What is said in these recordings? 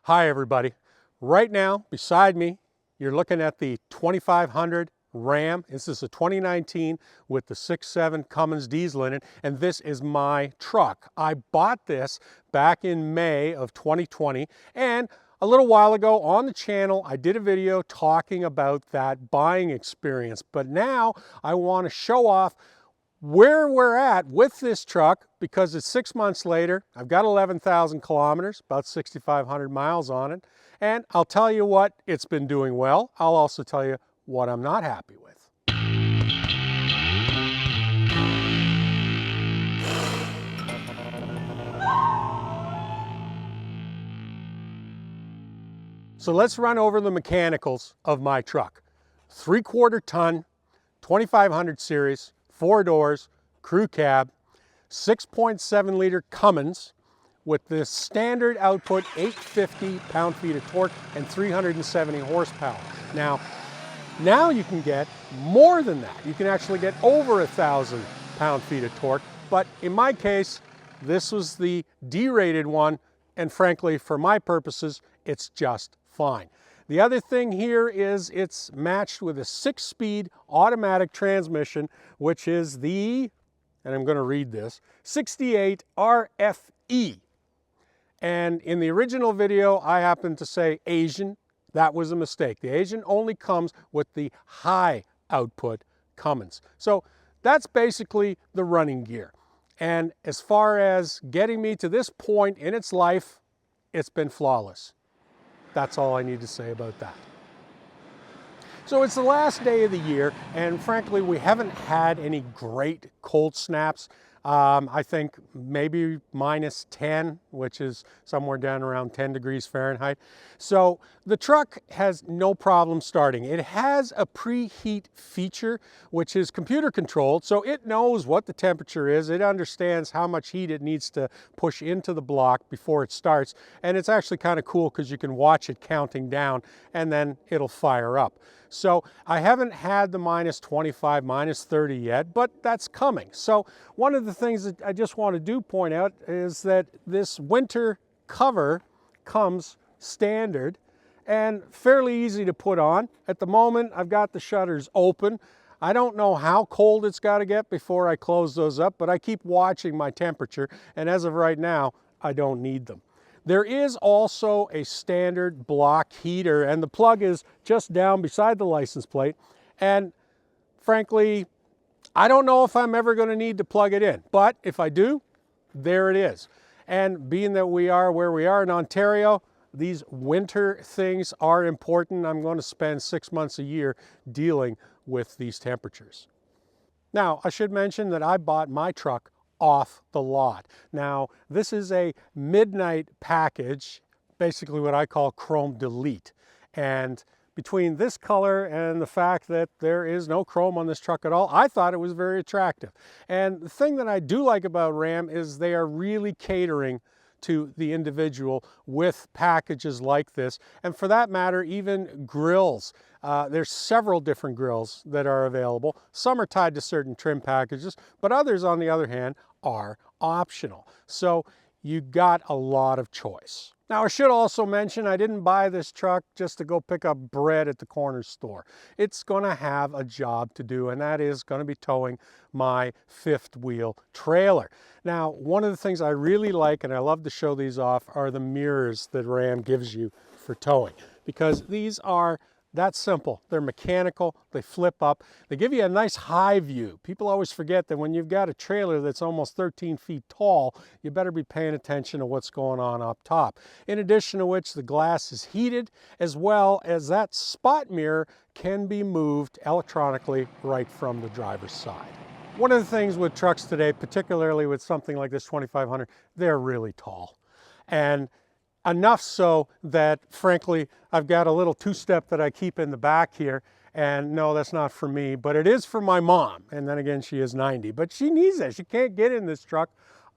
Hi everybody. Right now beside me you're looking at the 2500 Ram. This is a 2019 with the 6.7 Cummins diesel in it, and this is my truck. I bought this back in May of 2020, and a little while ago on the channel I did a video talking about that buying experience, but now I want to show off where we're at with this truck because it's 6 months later. I've got 11,000 kilometers, about 6,500 miles on it. And I'll tell you what it's been doing well. I'll also tell you what I'm not happy with. So let's run over the mechanicals of my truck. 3/4 ton, 2500 series, 4 doors, crew cab, 6.7 liter Cummins with the standard output 850 pound-feet of torque and 370 horsepower. Now you can get more than that. You can actually get over 1,000 pound-feet of torque, but in my case, this was the D-rated one, and frankly, for my purposes, it's just fine. The other thing here is it's matched with a 6-speed automatic transmission, which is the, and I'm going to read this, 68 RFE. And in the original video, I happened to say Asian. That was a mistake. The Asian only comes with the high output Cummins. So that's basically the running gear. And as far as getting me to this point in its life, it's been flawless. That's all I need to say about that. So it's the last day of the year, and frankly, we haven't had any great cold snaps. I think maybe -10, which is somewhere down around 10 degrees Fahrenheit. So the truck has no problem starting. It has a preheat feature, which is computer controlled, so it knows what the temperature is. It understands how much heat it needs to push into the block before it starts. And it's actually kind of cool because you can watch it counting down and then it'll fire up. So I haven't had the -25, -30 yet, but that's coming. So one of the things that I just want to point out is that this winter cover comes standard and fairly easy to put on. At the moment, I've got the shutters open. I don't know how cold it's got to get before I close those up, but I keep watching my temperature, and as of right now, I don't need them. There is also a standard block heater, and the plug is just down beside the license plate. And frankly, I don't know if I'm ever going to need to plug it in, but if I do, there it is. And being that we are where we are in Ontario, these winter things are important. I'm going to spend 6 months a year dealing with these temperatures. Now, I should mention that I bought my truck off the lot. Now, this is a midnight package, basically what I call chrome delete. And between this color and the fact that there is no chrome on this truck at all, I thought it was very attractive. And the thing that I do like about Ram is they are really catering to the individual with packages like this. And for that matter, even grills. There's several different grills that are available. Some are tied to certain trim packages, but others, on the other hand, are optional. So you got a lot of choice. Now, I should also mention I didn't buy this truck just to go pick up bread at the corner store. It's going to have a job to do, and that is going to be towing my 5th wheel trailer. Now, one of the things I really like, and I love to show these off, are the mirrors that Ram gives you for towing, because these are that simple. They're mechanical, they flip up, they give you a nice high view. People always forget that when you've got a trailer that's almost 13 feet tall, you better be paying attention to what's going on up top. In addition to which, the glass is heated, as well as that spot mirror can be moved electronically right from the driver's side. One of the things with trucks today, particularly with something like this 2500, they're really tall. And enough so that, frankly, I've got a little 2-step that I keep in the back here. And no, that's not for me, but it is for my mom. And then again, she is 90, but she needs it. She can't get in this truck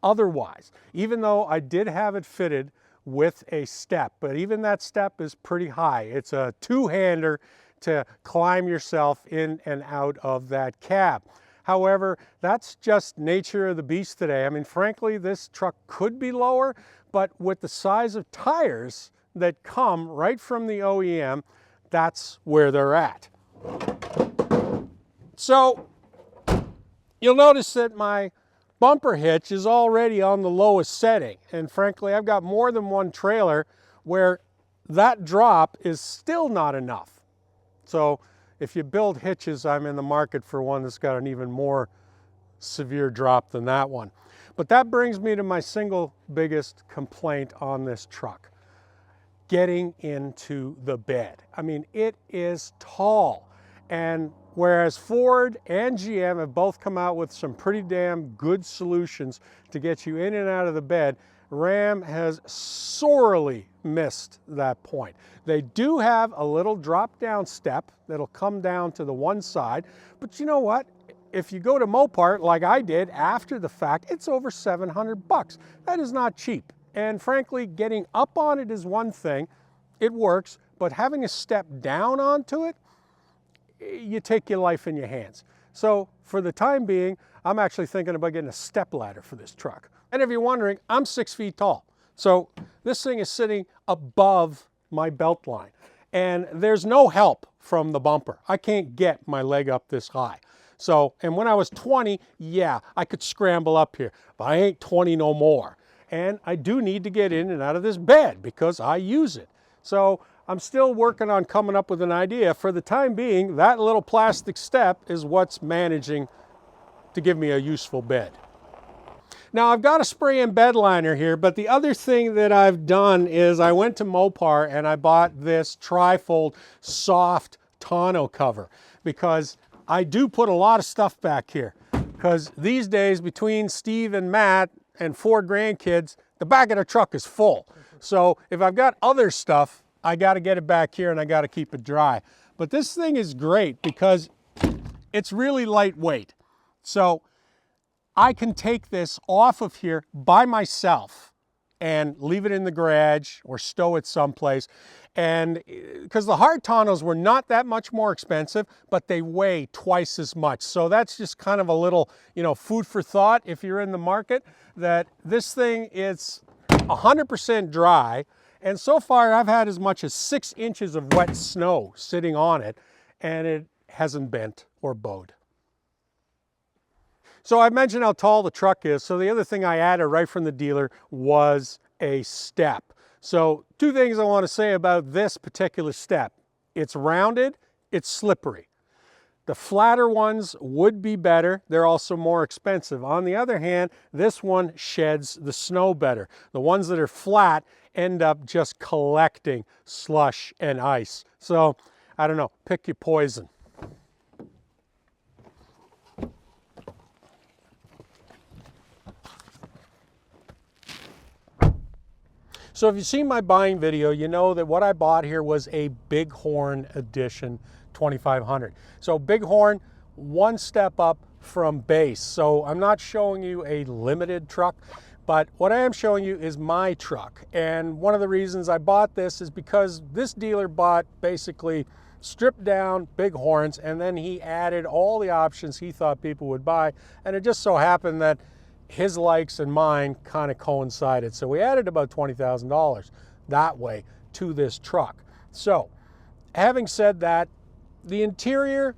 otherwise, even though I did have it fitted with a step. But even that step is pretty high. It's a 2-hander to climb yourself in and out of that cab. However, that's just nature of the beast today. I mean, frankly, this truck could be lower, but with the size of tires that come right from the OEM, that's where they're at. So you'll notice that my bumper hitch is already on the lowest setting. And frankly, I've got more than one trailer where that drop is still not enough. So if you build hitches, I'm in the market for one that's got an even more severe drop than that one. But that brings me to my single biggest complaint on this truck: getting into the bed. I mean, it is tall. And whereas Ford and GM have both come out with some pretty damn good solutions to get you in and out of the bed, Ram has sorely missed that point. They do have a little drop down step that'll come down to the one side, but you know what? If you go to Mopar, like I did after the fact, it's over 700 bucks. That is not cheap. And frankly, getting up on it is one thing, it works, but having to step down onto it, you take your life in your hands. So for the time being, I'm actually thinking about getting a step ladder for this truck. And if you're wondering, I'm 6 feet tall. So this thing is sitting above my belt line. And there's no help from the bumper. I can't get my leg up this high. So, and when I was 20, yeah, I could scramble up here, but I ain't 20 no more. And I do need to get in and out of this bed because I use it. So I'm still working on coming up with an idea. For the time being, that little plastic step is what's managing to give me a useful bed. Now I've got a spray in bed liner here, but the other thing that I've done is I went to Mopar and I bought this tri-fold soft tonneau cover because I do put a lot of stuff back here. Because these days, between Steve and Matt and 4 grandkids, the back of the truck is full. So if I've got other stuff, I got to get it back here and I got to keep it dry. But this thing is great because it's really lightweight. So I can take this off of here by myself and leave it in the garage or stow it someplace. And because the hard tonneaus were not that much more expensive, but they weigh twice as much. So that's just kind of a little, food for thought if you're in the market, that this thing is 100% dry. And so far I've had as much as 6 inches of wet snow sitting on it, and it hasn't bent or bowed. So I mentioned how tall the truck is. So the other thing I added right from the dealer was a step. So 2 things I want to say about this particular step. It's rounded, it's slippery. The flatter ones would be better. They're also more expensive. On the other hand, this one sheds the snow better. The ones that are flat end up just collecting slush and ice. So I don't know, pick your poison. So if you've seen my buying video, you know that what I bought here was a Bighorn Edition 2500. So Bighorn, 1 step up from base. So I'm not showing you a limited truck, but what I am showing you is my truck. And one of the reasons I bought this is because this dealer bought basically stripped down Bighorns, and then he added all the options he thought people would buy. And it just so happened that his likes and mine kind of coincided. So we added about $20,000 that way to this truck. So having said that, the interior,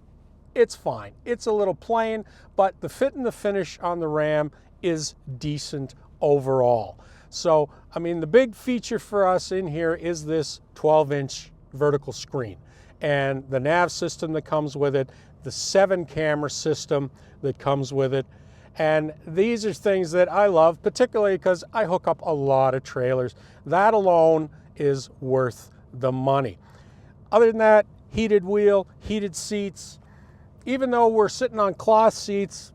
it's fine. It's a little plain, but the fit and the finish on the Ram is decent overall. So, I mean, the big feature for us in here is this 12-inch vertical screen and the nav system that comes with it, the 7-camera system that comes with it. And these are things that I love, particularly because I hook up a lot of trailers. That alone is worth the money. Other than that, heated wheel, heated seats. Even though we're sitting on cloth seats,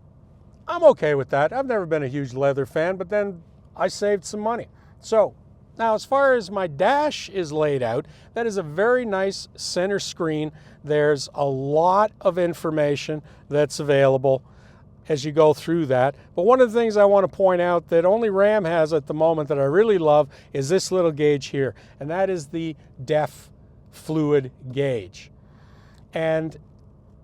I'm okay with that. I've never been a huge leather fan, but then I saved some money. So now as far as my dash is laid out, that is a very nice center screen. There's a lot of information that's available as you go through that. But one of the things I want to point out that only Ram has at the moment that I really love is this little gauge here, and that is the DEF fluid gauge. And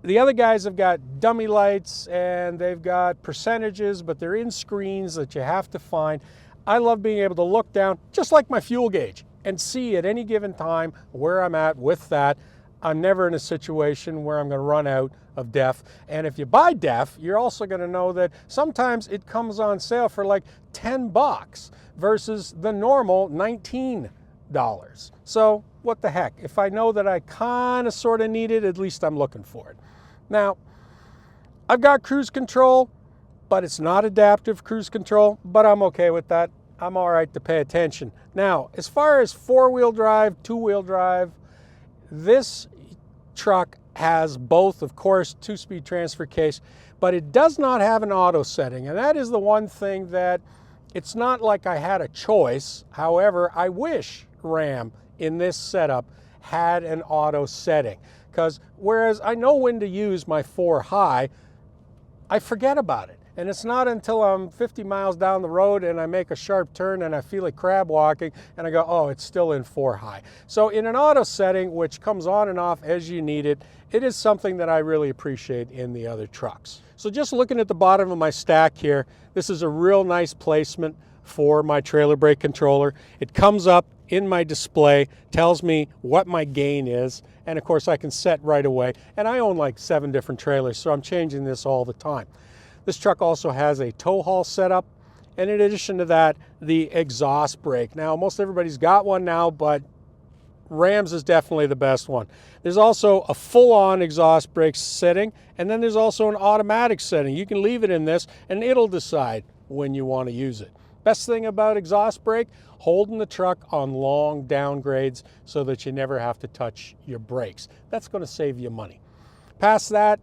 the other guys have got dummy lights and they've got percentages, but they're in screens that you have to find. I love being able to look down, just like my fuel gauge. and see at any given time where I'm at with that. I'm never in a situation where I'm going to run out of DEF. And if you buy DEF, you're also going to know that sometimes it comes on sale for like 10 bucks versus the normal $19. So what the heck? If I know that I kind of sort of need it, at least I'm looking for it. Now, I've got cruise control, but it's not adaptive cruise control, but I'm okay with that. I'm all right to pay attention. Now, as far as four-wheel drive, two-wheel drive, this truck has both, of course, two-speed transfer case, but it does not have an auto setting. And that is the one thing that it's not like I had a choice. However, I wish Ram in this setup had an auto setting, because whereas I know when to use my 4 high, I forget about it. And it's not until I'm 50 miles down the road and I make a sharp turn and I feel like crab walking and I go, oh, it's still in 4 high. So in an auto setting, which comes on and off as you need it, it is something that I really appreciate in the other trucks. So just looking at the bottom of my stack here, this is a real nice placement for my trailer brake controller. It comes up in my display, tells me what my gain is, and of course I can set right away. And I own like 7 different trailers, so I'm changing this all the time. This truck also has a tow haul setup, and in addition to that, the exhaust brake. Now, most everybody's got one now, but Ram's is definitely the best one. There's also a full-on exhaust brake setting, and then there's also an automatic setting. You can leave it in this, and it'll decide when you want to use it. Best thing about exhaust brake, holding the truck on long downgrades so that you never have to touch your brakes. That's going to save you money. Past that,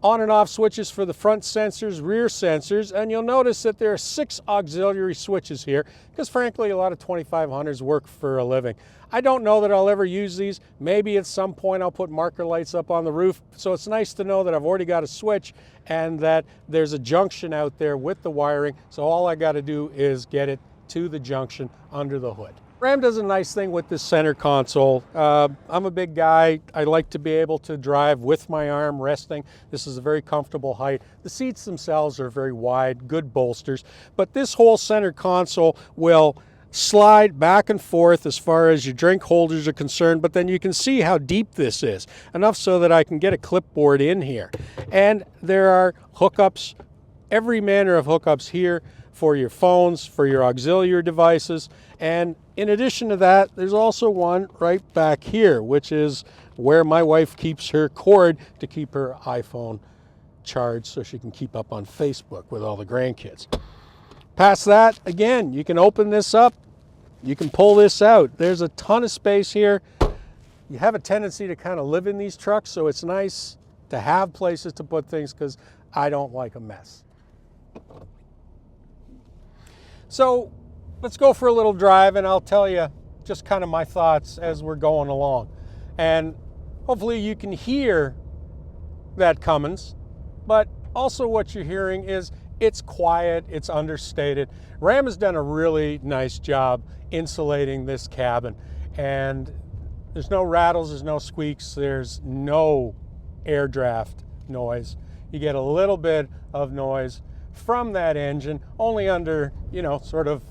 on and off switches for the front sensors, rear sensors, and you'll notice that there are 6 auxiliary switches here because frankly a lot of 2500s work for a living. I don't know that I'll ever use these. Maybe at some point I'll put marker lights up on the roof, so it's nice to know that I've already got a switch and that there's a junction out there with the wiring, so all I got to do is get it to the junction under the hood. Ram does a nice thing with this center console. I'm a big guy. I like to be able to drive with my arm resting. This is a very comfortable height. The seats themselves are very wide, good bolsters, but this whole center console will slide back and forth as far as your drink holders are concerned, but then you can see how deep this is, enough so that I can get a clipboard in here. And there are hookups, every manner of hookups here for your phones, for your auxiliary devices, and in addition to that, there's also one right back here, which is where my wife keeps her cord to keep her iPhone charged so she can keep up on Facebook with all the grandkids. Past that, again, you can open this up, you can pull this out. There's a ton of space here. You have a tendency to kind of live in these trucks, so it's nice to have places to put things because I don't like a mess. So let's go for a little drive and I'll tell you just kind of my thoughts as we're going along. And hopefully you can hear that Cummins, but also what you're hearing is it's quiet, it's understated. Ram has done a really nice job insulating this cabin, and there's no rattles, there's no squeaks, there's no air draft noise. You get a little bit of noise from that engine, only under, sort of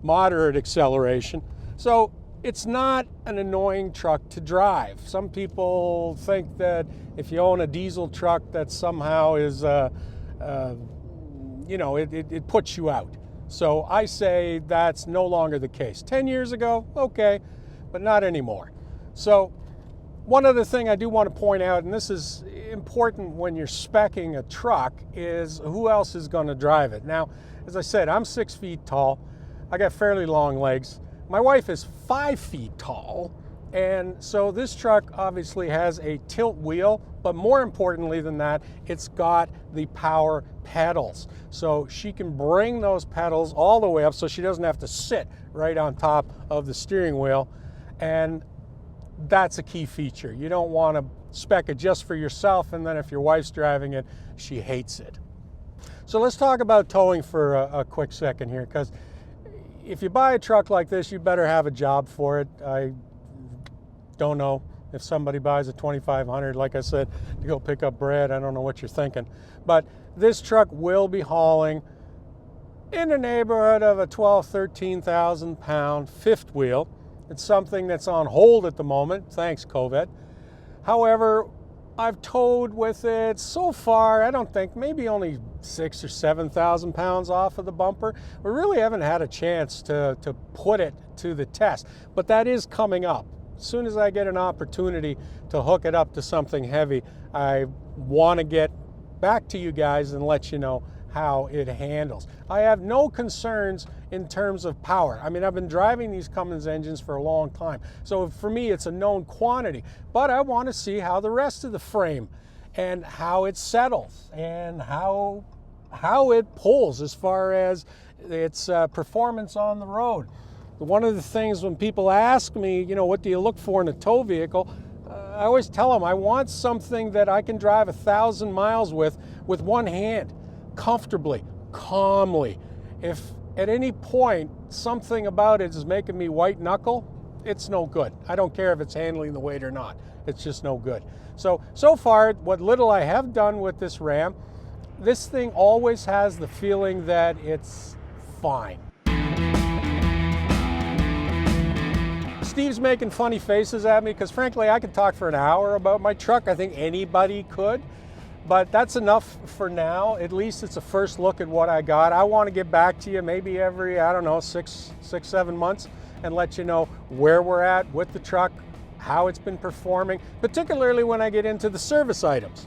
moderate acceleration. So it's not an annoying truck to drive. Some people think that if you own a diesel truck that somehow is, it puts you out. So I say that's no longer the case. 10 years ago, okay, but not anymore. So one other thing I do want to point out, and this is important when you're speccing a truck, is who else is going to drive it. Now, as I said, I'm 6 feet tall. I got fairly long legs. My wife is 5 feet tall, and so this truck obviously has a tilt wheel, but more importantly than that, it's got the power pedals. So she can bring those pedals all the way up so she doesn't have to sit right on top of the steering wheel, and that's a key feature. You don't want to spec it just for yourself, and then if your wife's driving it, she hates it. So let's talk about towing for a quick second here, because if you buy a truck like this, you better have a job for it. I don't know if somebody buys a 2500, like I said, to go pick up bread. I don't know what you're thinking. But this truck will be hauling in the neighborhood of a 12,000, 13,000 pound fifth wheel. It's something that's on hold at the moment, thanks COVID. However, I've towed with it so far, I don't think, maybe only 6,000 or 7,000 pounds off of the bumper. We really haven't had a chance to put it to the test, but that is coming up. As soon as I get an opportunity to hook it up to something heavy, I want to get back to you guys and let you know how it handles. I have no concerns in terms of power. I mean, I've been driving these Cummins engines for a long time, so for me it's a known quantity, but I want to see how the rest of the frame and how it settles and how it pulls as far as its performance on the road. One of the things when people ask me, you know, what do you look for in a tow vehicle, I always tell them I want something that I can drive 1,000 miles with one hand, comfortably, calmly. If at any point something about it is making me white knuckle, it's no good. I don't care if it's handling the weight or not. It's just no good. So far, what little I have done with this Ram, this thing always has the feeling that it's fine. Steve's making funny faces at me because frankly I could talk for an hour about my truck. I think anybody could, but that's enough for now. At least it's a first look at what I got. I want to get back to you maybe every, I don't know, 7 months and let you know where we're at with the truck, how it's been performing, particularly when I get into the service items.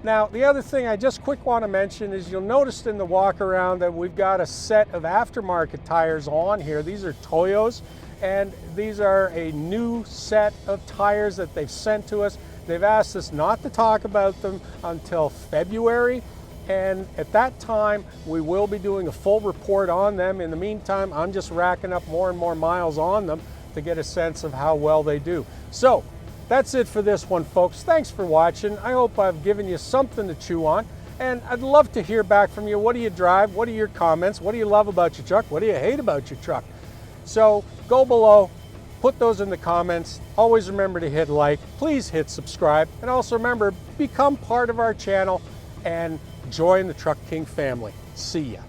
Now, the other thing I just quick want to mention is you'll notice in the walk around that we've got a set of aftermarket tires on here. These are Toyos, and these are a new set of tires that they've sent to us. They've asked us not to talk about them until February, and at that time we will be doing a full report on them. In the meantime, I'm just racking up more and more miles on them to get a sense of how well they do. So that's it for this one, folks. Thanks for watching. I hope I've given you something to chew on, and I'd love to hear back from you. What do you drive? What are your comments? What do you love about your truck? What do you hate about your truck? So go below, put those in the comments. Always remember to hit like, please hit subscribe, and also remember, become part of our channel and join the Truck King family. See ya.